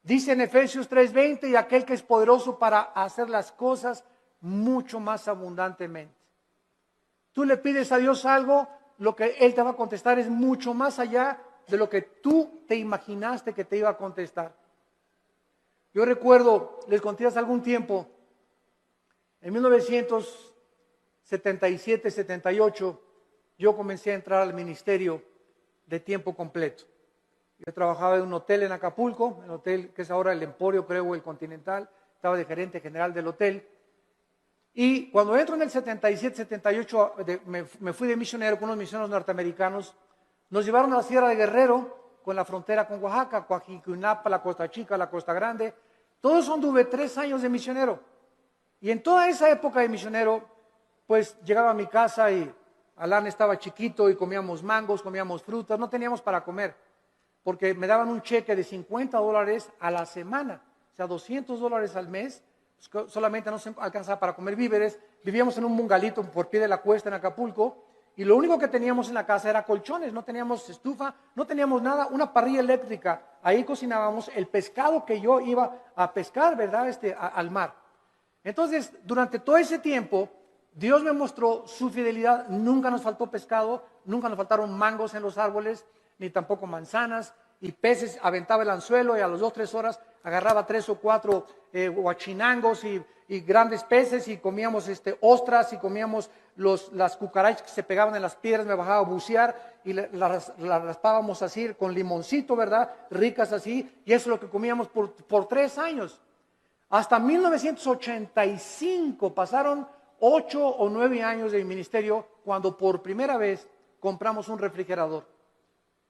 Dice en Efesios 3:20, y aquel que es poderoso para hacer las cosas mucho más abundantemente. Tú le pides a Dios algo, lo que Él te va a contestar es mucho más allá de lo que tú te imaginaste que te iba a contestar. Yo recuerdo, les conté hace algún tiempo, en 1977-78, yo comencé a entrar al ministerio de tiempo completo. Yo trabajaba en un hotel en Acapulco, el hotel que es ahora el Emporio, creo, el Continental, estaba de gerente general del hotel. Y cuando entro en el 77, 78, me fui de misionero con unos misioneros norteamericanos. Nos llevaron a la Sierra de Guerrero, con la frontera con Oaxaca, Coajiquinapa, la Costa Chica, la Costa Grande. Todo eso anduve 3 años de misionero. Y en toda esa época de misionero, pues llegaba a mi casa y Alan estaba chiquito y comíamos mangos, comíamos frutas, no teníamos para comer, porque me daban un cheque de $50 a la semana, o sea, $200 al mes. Solamente no se alcanzaba para comer víveres. Vivíamos en un bungalito por pie de la cuesta en Acapulco y lo único que teníamos en la casa era colchones, no teníamos estufa, no teníamos nada, una parrilla eléctrica. Ahí cocinábamos el pescado que yo iba a pescar, ¿verdad? Al mar. Entonces, durante todo ese tiempo, Dios me mostró su fidelidad. Nunca nos faltó pescado, nunca nos faltaron mangos en los árboles, ni tampoco manzanas. Y peces, aventaba el anzuelo y a las 2-3 horas agarraba 3 o 4 huachinangos y grandes peces y comíamos ostras y comíamos las cucarachas que se pegaban en las piedras. Me bajaba a bucear y las raspábamos así con limoncito, ¿verdad? Ricas así, y eso es lo que comíamos por 3 años. Hasta 1985 pasaron 8 o 9 años de mi ministerio cuando por primera vez compramos un refrigerador.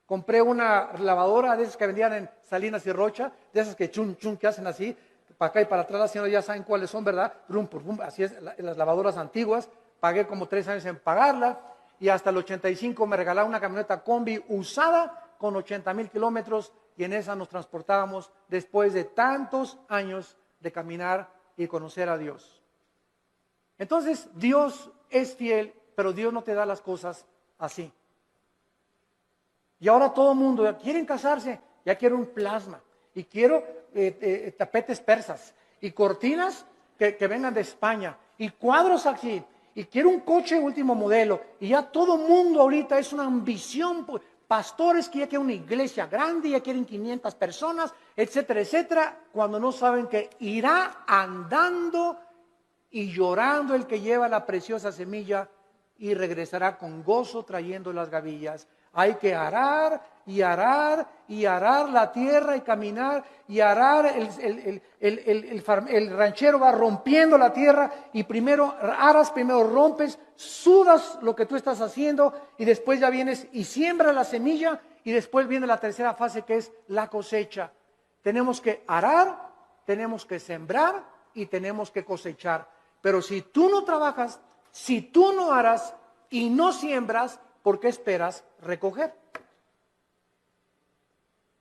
Compré una lavadora de esas que vendían en Salinas y Rocha, de esas que chun, chun, que hacen así, para acá y para atrás, haciendo, ya saben cuáles son, ¿verdad? Rum, rum, así es, las lavadoras antiguas. Pagué como 3 años en pagarla y hasta el 85 me regalaron una camioneta combi usada con 80,000 kilómetros y en esa nos transportábamos después de tantos años de caminar y conocer a Dios. Entonces, Dios es fiel, pero Dios no te da las cosas así. Y ahora todo el mundo quieren casarse, ya quiero un plasma, y quiero tapetes persas, y cortinas que vengan de España, y cuadros aquí, y quiero un coche último modelo, y ya todo el mundo ahorita es una ambición, pastores que ya quieren una iglesia grande, ya quieren 500 personas, etcétera, etcétera, cuando no saben que irá andando y llorando el que lleva la preciosa semilla y regresará con gozo trayendo las gavillas. Hay que arar y arar y arar la tierra y caminar y arar. El ranchero va rompiendo la tierra y primero aras, primero rompes, sudas lo que tú estás haciendo y después ya vienes y siembras la semilla y después viene la tercera fase que es la cosecha. Tenemos que arar, tenemos que sembrar y tenemos que cosechar. Pero si tú no trabajas, si tú no aras y no siembras, ¿por qué esperas recoger?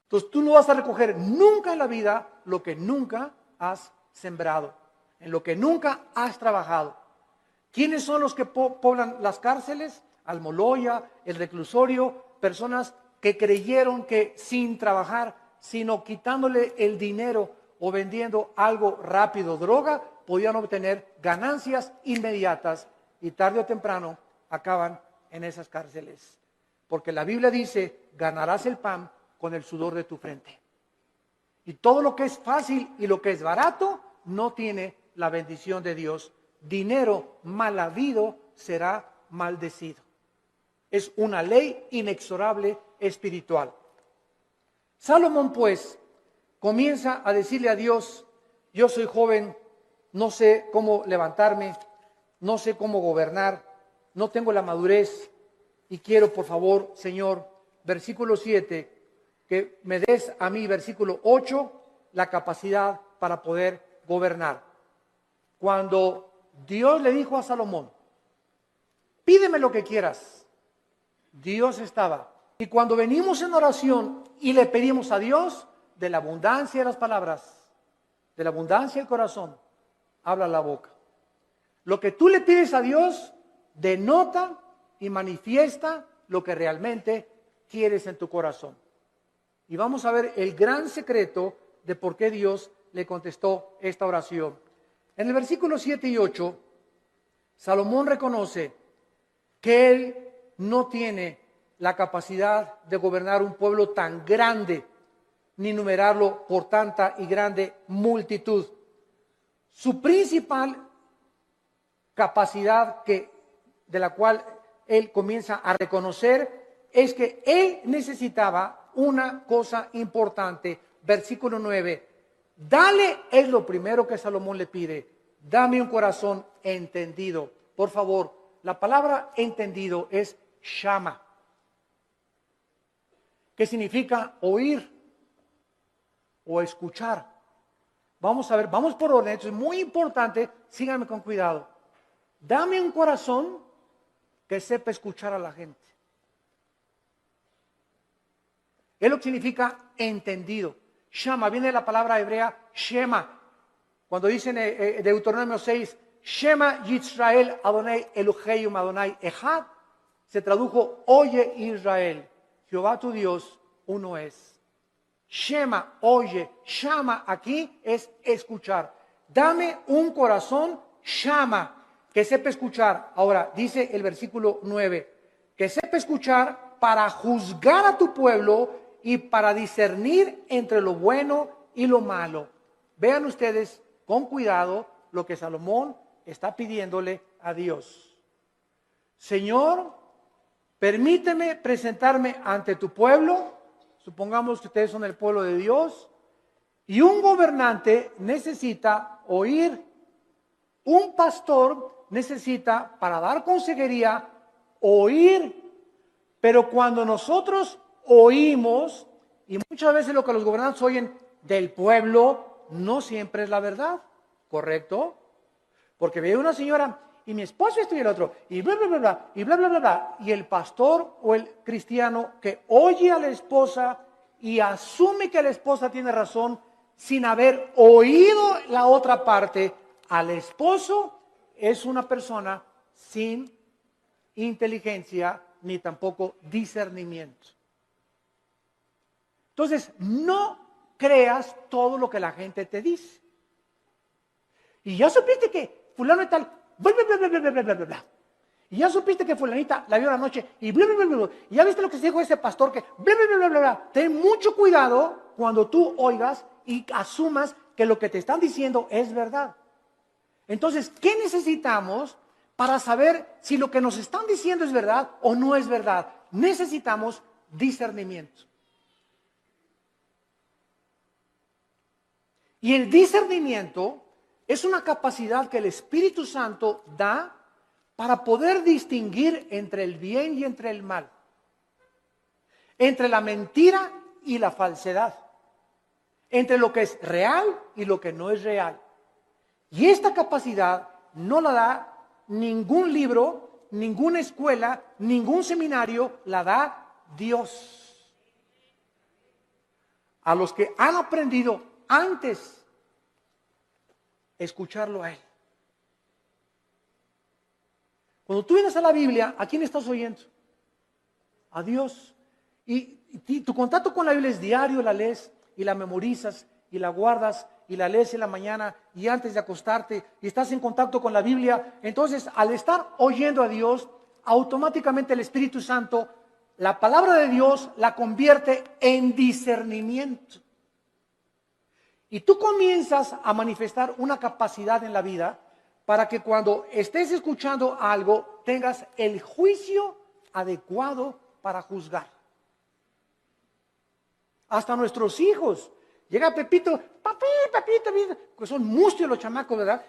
Entonces tú no vas a recoger nunca en la vida lo que nunca has sembrado, en lo que nunca has trabajado. ¿Quiénes son los que poblan las cárceles? Almoloya, el reclusorio, personas que creyeron que sin trabajar, sino quitándole el dinero o vendiendo algo rápido, droga, podían obtener ganancias inmediatas y tarde o temprano acaban en esas cárceles. Porque la Biblia dice, ganarás el pan con el sudor de tu frente. Y todo lo que es fácil y lo que es barato no tiene la bendición de Dios. Dinero mal habido será maldecido. Es una ley inexorable espiritual. Salomón pues comienza a decirle a Dios, yo soy joven, no sé cómo levantarme, no sé cómo gobernar, no tengo la madurez y quiero, por favor, Señor, versículo 7, que me des a mí, versículo 8, la capacidad para poder gobernar. Cuando Dios le dijo a Salomón, pídeme lo que quieras, Dios estaba. Y cuando venimos en oración y le pedimos a Dios, de la abundancia de las palabras, de la abundancia del corazón, habla la boca. Lo que tú le pides a Dios denota y manifiesta lo que realmente quieres en tu corazón. Y vamos a ver el gran secreto de por qué Dios le contestó esta oración. En el versículo 7 y 8, Salomón reconoce que él no tiene la capacidad de gobernar un pueblo tan grande, ni numerarlo por tanta y grande multitud. Su principal capacidad de la cual él comienza a reconocer es que él necesitaba una cosa importante. Versículo 9, dale, es lo primero que Salomón le pide, dame un corazón entendido. Por favor, la palabra entendido es shama, que significa oír o escuchar. Vamos a ver, vamos por orden, esto es muy importante, síganme con cuidado. Dame un corazón que sepa escuchar a la gente. Es lo que significa entendido. Shama, viene de la palabra hebrea Shema. Cuando dicen Deuteronomio 6, Shema Yisrael Adonai Elohim Adonai Echad, se tradujo, oye Israel, Jehová tu Dios, uno es. Shema, oye, Shama aquí es escuchar. Dame un corazón Shama, que sepa escuchar. Ahora, dice el versículo 9, que sepa escuchar para juzgar a tu pueblo y para discernir entre lo bueno y lo malo. Vean ustedes con cuidado lo que Salomón está pidiéndole a Dios. Señor, permíteme presentarme ante tu pueblo. Supongamos que ustedes son el pueblo de Dios. Y un gobernante necesita oír. Un pastor necesita, para dar consejería, oír. Pero cuando nosotros oímos, y muchas veces lo que los gobernantes oyen del pueblo, no siempre es la verdad, ¿correcto? Porque ve una señora, y mi esposo esto y el otro, y bla, bla, bla, bla, y bla, bla, bla, bla. Y el pastor o el cristiano que oye a la esposa y asume que la esposa tiene razón, sin haber oído la otra parte, al esposo es una persona sin inteligencia ni tampoco discernimiento. Entonces, no creas todo lo que la gente te dice. Y ya supiste que fulano y tal, bla, bla, bla, bla, bla, bla, bla, bla, bla. Y ya supiste que fulanita la vio la noche y bla, bla, bla, bla, bla. Y ya viste lo que se dijo ese pastor que bla, bla, bla, bla, bla, bla. Ten mucho cuidado cuando tú oigas y asumas que lo que te están diciendo es verdad. Entonces, ¿qué necesitamos para saber si lo que nos están diciendo es verdad o no es verdad? Necesitamos discernimiento. Y el discernimiento es una capacidad que el Espíritu Santo da para poder distinguir entre el bien y entre el mal, entre la mentira y la falsedad, entre lo que es real y lo que no es real. Y esta capacidad no la da ningún libro, ninguna escuela, ningún seminario, la da Dios. A los que han aprendido antes escucharlo a Él. Cuando tú vienes a la Biblia, ¿a quién estás oyendo? A Dios. Y tu contacto con la Biblia es diario, la lees y la memorizas y la guardas y la lees en la mañana y antes de acostarte y estás en contacto con la Biblia. Entonces, al estar oyendo a Dios, automáticamente el Espíritu Santo, la palabra de Dios la convierte en discernimiento. Y tú comienzas a manifestar una capacidad en la vida para que cuando estés escuchando algo tengas el juicio adecuado para juzgar. Hasta nuestros hijos. Llega Pepito, papi, que son mustios los chamacos, ¿verdad?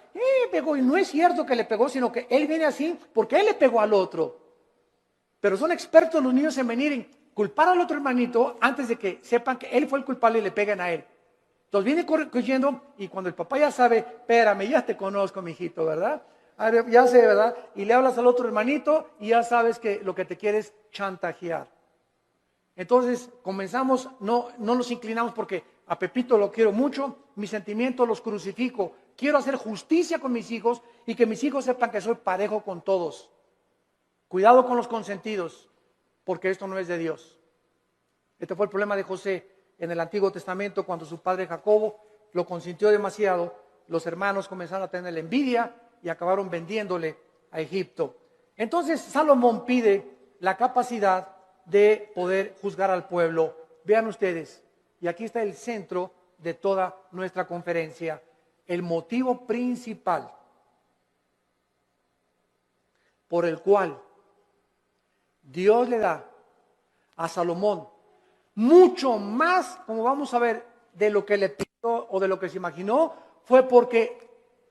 Pegó, y no es cierto que le pegó, sino que él viene así porque él le pegó al otro. Pero son expertos los niños en venir en culpar al otro hermanito antes de que sepan que él fue el culpable y le peguen a él. Entonces viene corriendo y cuando el papá ya sabe, espérame, ya te conozco, mijito, ¿verdad? Ya sé, ¿verdad? Y le hablas al otro hermanito y ya sabes que lo que te quiere es chantajear. Entonces comenzamos, no nos inclinamos porque a Pepito lo quiero mucho, mis sentimientos los crucifico. Quiero hacer justicia con mis hijos y que mis hijos sepan que soy parejo con todos. Cuidado con los consentidos, porque esto no es de Dios. Este fue el problema de José en el Antiguo Testamento, cuando su padre Jacobo lo consintió demasiado, los hermanos comenzaron a tener envidia y acabaron vendiéndole a Egipto. Entonces Salomón pide la capacidad de poder juzgar al pueblo. Vean ustedes, y aquí está el centro de toda nuestra conferencia, el motivo principal por el cual Dios le da a Salomón mucho más, como vamos a ver, de lo que le pidió o de lo que se imaginó, fue porque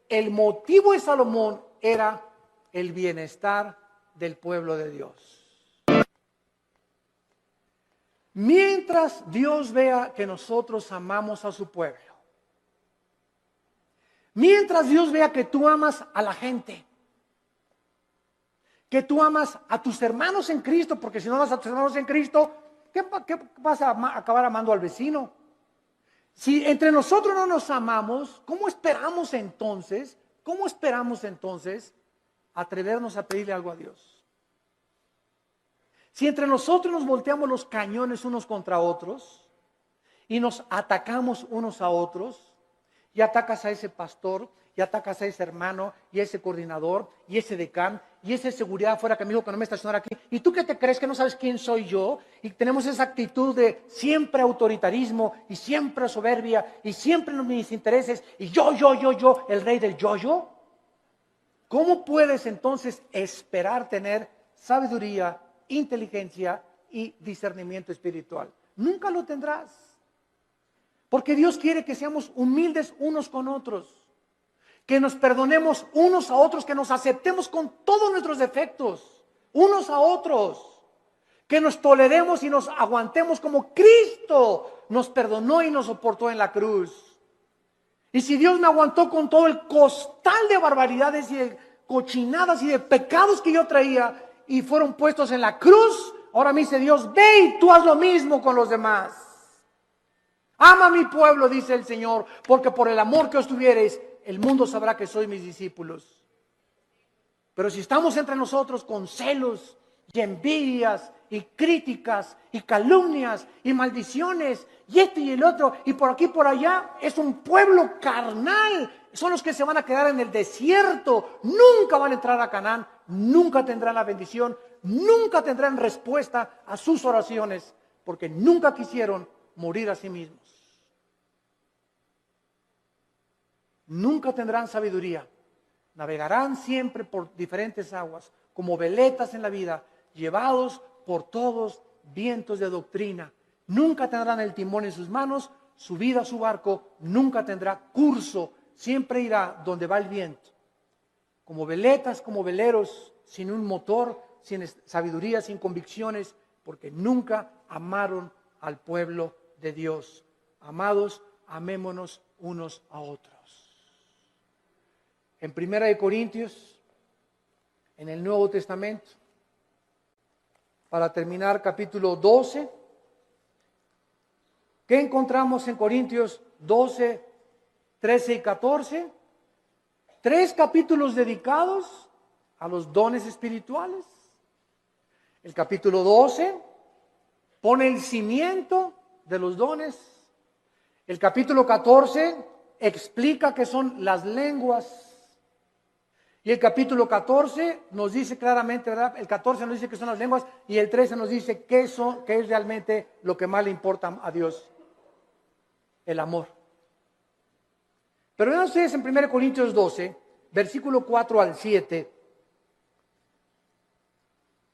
el motivo de Salomón era el bienestar del pueblo de Dios. Mientras Dios vea que nosotros amamos a su pueblo, mientras Dios vea que tú amas a la gente, que tú amas a tus hermanos en Cristo, porque si no amas a tus hermanos en Cristo, ¿qué vas a acabar amando al vecino? Si entre nosotros no nos amamos, ¿cómo esperamos entonces atrevernos a pedirle algo a Dios? Si entre nosotros nos volteamos los cañones unos contra otros y nos atacamos unos a otros, y atacas a ese pastor, y atacas a ese hermano, y a ese coordinador, y ese decán, y ese seguridad afuera que me dijo que no me estacionara aquí, y tú qué te crees que no sabes quién soy yo, y tenemos esa actitud de siempre autoritarismo, y siempre soberbia, y siempre mis intereses, y yo, el rey del yo. ¿Cómo puedes entonces esperar tener sabiduría, inteligencia y discernimiento espiritual? Nunca lo tendrás. Porque Dios quiere que seamos humildes unos con otros, que nos perdonemos unos a otros, que nos aceptemos con todos nuestros defectos, unos a otros, que nos toleremos y nos aguantemos como Cristo nos perdonó y nos soportó en la cruz. Y si Dios me aguantó con todo el costal de barbaridades y de cochinadas y de pecados que yo traía y fueron puestos en la cruz, ahora me dice Dios, ve y tú haz lo mismo con los demás. Ama a mi pueblo, dice el Señor, porque por el amor que os tuviereis, el mundo sabrá que sois mis discípulos. Pero si estamos entre nosotros con celos y envidias y críticas y calumnias y maldiciones y esto y el otro y por aquí y por allá. Es un pueblo carnal. Son los que se van a quedar en el desierto. Nunca van a entrar a Canaán. Nunca tendrán la bendición. Nunca tendrán respuesta a sus oraciones porque nunca quisieron morir a sí mismos. Nunca tendrán sabiduría. Navegarán siempre por diferentes aguas, como veletas en la vida, llevados por todos vientos de doctrina. Nunca tendrán el timón en sus manos, su vida, su barco, nunca tendrá curso, siempre irá donde va el viento. Como veletas, como veleros, sin un motor, sin sabiduría, sin convicciones, porque nunca amaron al pueblo de Dios. Amados, amémonos unos a otros. En 1 Corintios, en el Nuevo Testamento, para terminar, capítulo 12. ¿Qué encontramos en Corintios 12, 13 y 14? 3 capítulos dedicados a los dones espirituales. El capítulo 12 pone el cimiento de los dones. El capítulo 14 explica qué son las lenguas. Y el capítulo 14 nos dice claramente, ¿verdad? El 14 nos dice que son las lenguas y el 13 nos dice qué es realmente lo que más le importa a Dios. El amor. Pero vean ustedes en 1 Corintios 12, versículo 4 al 7,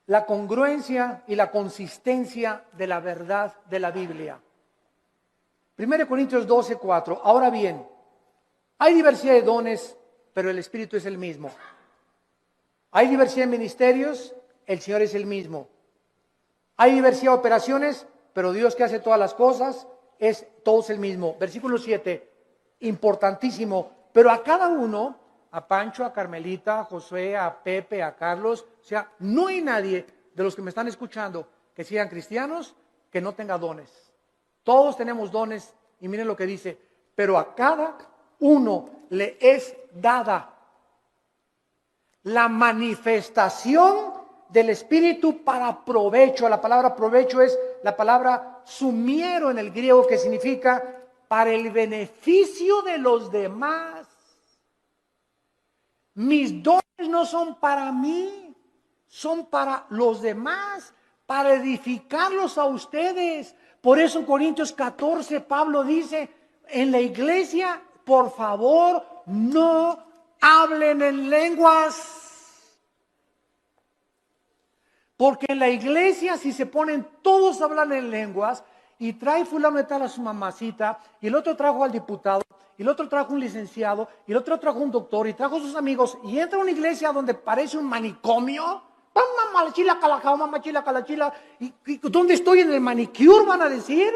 la congruencia y la consistencia de la verdad de la Biblia. 1 Corintios 12, 4. Ahora bien, hay diversidad de dones, pero el Espíritu es el mismo. Hay diversidad de ministerios, el Señor es el mismo. Hay diversidad de operaciones, pero Dios que hace todas las cosas, todos el mismo. Versículo 7, importantísimo. Pero a cada uno, a Pancho, a Carmelita, a Josué, a Pepe, a Carlos, o sea, no hay nadie de los que me están escuchando que sean cristianos que no tenga dones. Todos tenemos dones y miren lo que dice, pero a cada uno le es dada la manifestación del Espíritu para provecho. La palabra provecho es la palabra sumiero en el griego, que significa para el beneficio de los demás. Mis dones no son para mí, son para los demás, para edificarlos a ustedes. Por eso en Corintios 14 Pablo dice, en la iglesia, por favor, no hablen en lenguas. Porque en la iglesia, si se ponen todos a hablar en lenguas, y trae fulano de tal a su mamacita, y el otro trajo al diputado, y el otro trajo un licenciado, y el otro trajo un doctor, y trajo a sus amigos, y entra a una iglesia donde parece un manicomio, mamá chila calajao, mamá chila calachila, y ¿dónde estoy en el manicure? Van a decir,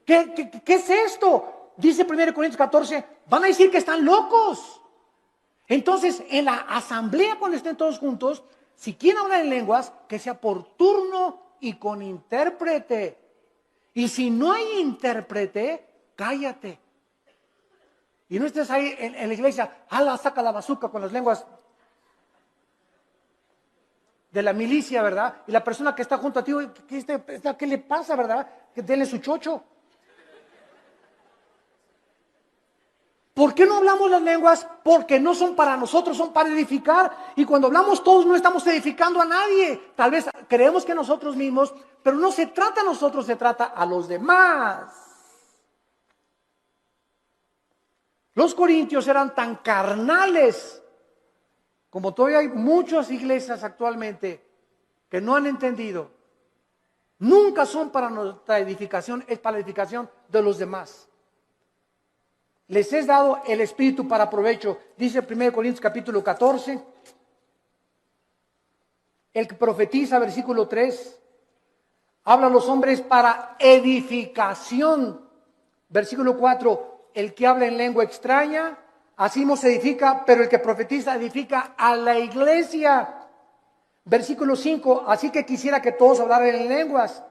¿qué es esto? Dice 1 Corintios 14, van a decir que están locos. Entonces, en la asamblea, cuando estén todos juntos, si quieren hablar en lenguas, que sea por turno y con intérprete. Y si no hay intérprete, cállate. Y no estés ahí en la iglesia, saca la bazuca con las lenguas de la milicia, ¿verdad? Y la persona que está junto a ti, ¿qué le pasa, verdad? Que denle su chocho. ¿Por qué no hablamos las lenguas? Porque no son para nosotros, son para edificar. Y cuando hablamos todos no estamos edificando a nadie. Tal vez creemos que nosotros mismos, pero no se trata a nosotros, se trata a los demás. Los corintios eran tan carnales, como todavía hay muchas iglesias actualmente que no han entendido. Nunca son para nuestra edificación, es para la edificación de los demás. Les es dado el Espíritu para provecho. Dice 1 Corintios capítulo 14. El que profetiza, versículo 3. Habla a los hombres para edificación. Versículo 4. El que habla en lengua extraña, así no se edifica, pero el que profetiza edifica a la iglesia. Versículo 5. Así que quisiera que todos hablaran en lenguas,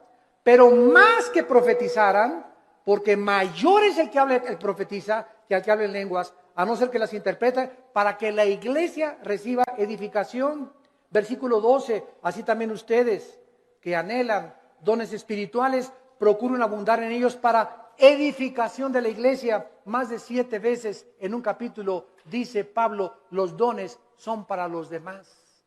pero más que profetizaran, porque mayor es el que habla, el profetiza, que el que habla en lenguas, a no ser que las interprete, para que la iglesia reciba edificación. Versículo 12, así también ustedes que anhelan dones espirituales, procuren abundar en ellos para edificación de la iglesia. Más de 7 veces en un capítulo dice Pablo, los dones son para los demás,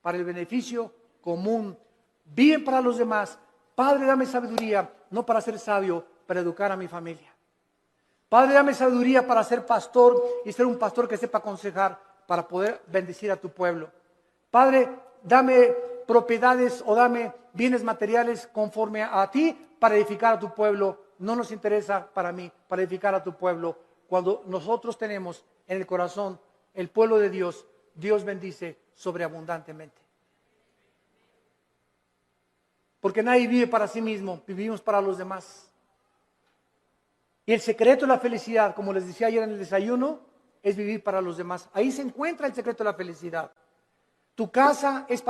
para el beneficio común. Viven para los demás. Padre, dame sabiduría, no para ser sabio, para educar a mi familia. Padre, dame sabiduría para ser pastor y ser un pastor que sepa aconsejar para poder bendecir a tu pueblo. Padre, dame propiedades o dame bienes materiales conforme a ti para edificar a tu pueblo. No nos interesa para mí, para edificar a tu pueblo. Cuando nosotros tenemos en el corazón el pueblo de Dios, Dios bendice sobreabundantemente. Porque nadie vive para sí mismo, vivimos para los demás. Y el secreto de la felicidad, como les decía ayer en el desayuno, es vivir para los demás. Ahí se encuentra el secreto de la felicidad. Tu casa es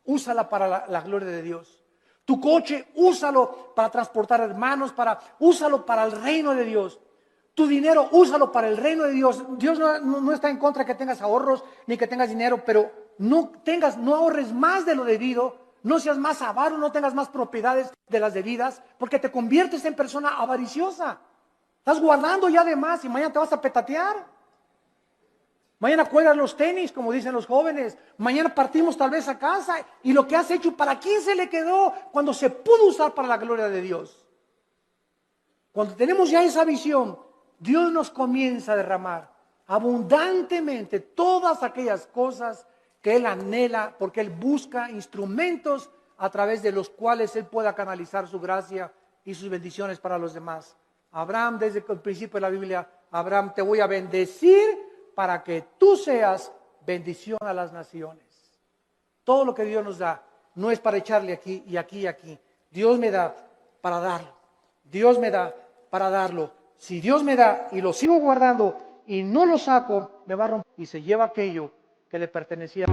úsala para la gloria de Dios. Tu coche, úsalo para transportar hermanos, úsalo para el reino de Dios. Tu dinero, úsalo para el reino de Dios. Dios no está en contra de que tengas ahorros, ni que tengas dinero, pero no ahorres más de lo debido. No seas más avaro, no tengas más propiedades de las debidas, porque te conviertes en persona avariciosa. Estás guardando ya de más y mañana te vas a petatear. Mañana cuelgas los tenis, como dicen los jóvenes. Mañana partimos tal vez a casa y lo que has hecho, ¿para quién se le quedó cuando se pudo usar para la gloria de Dios? Cuando tenemos ya esa visión, Dios nos comienza a derramar abundantemente todas aquellas cosas que Él anhela, porque Él busca instrumentos a través de los cuales Él pueda canalizar su gracia y sus bendiciones para los demás. Abraham, desde el principio de la Biblia, Abraham, te voy a bendecir para que tú seas bendición a las naciones. Todo lo que Dios nos da no es para echarle aquí y aquí y aquí. Dios me da para darlo. Dios me da para darlo. Si Dios me da y lo sigo guardando y no lo saco, me va a romper y se lleva aquello que le pertenecía.